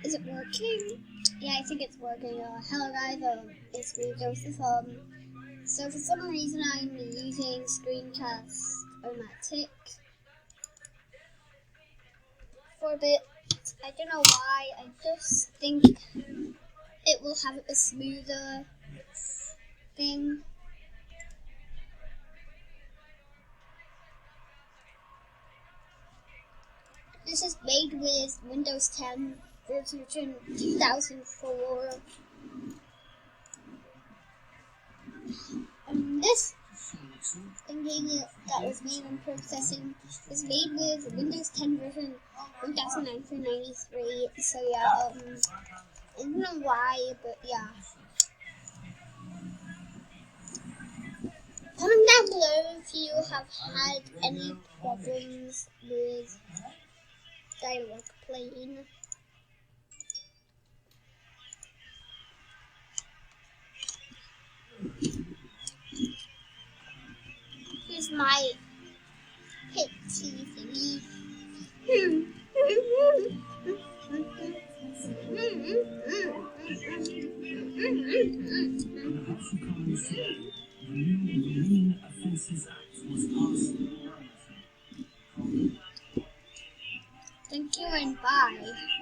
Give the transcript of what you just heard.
Is it working? Yeah, I think it's working. Hello guys, it's me, Joseph. So for some reason I'm using ScreenCast or matic for a bit. I don't know why. I just think it will have a smoother thing. This is made with Windows 10 version 2004. This thingy that was made in processing was made with Windows 10 version 1993. So yeah, I don't know why, but yeah. Comment down below if you have had any problems with dialogue playing. Here's my pitchy thingy. Thank you and bye.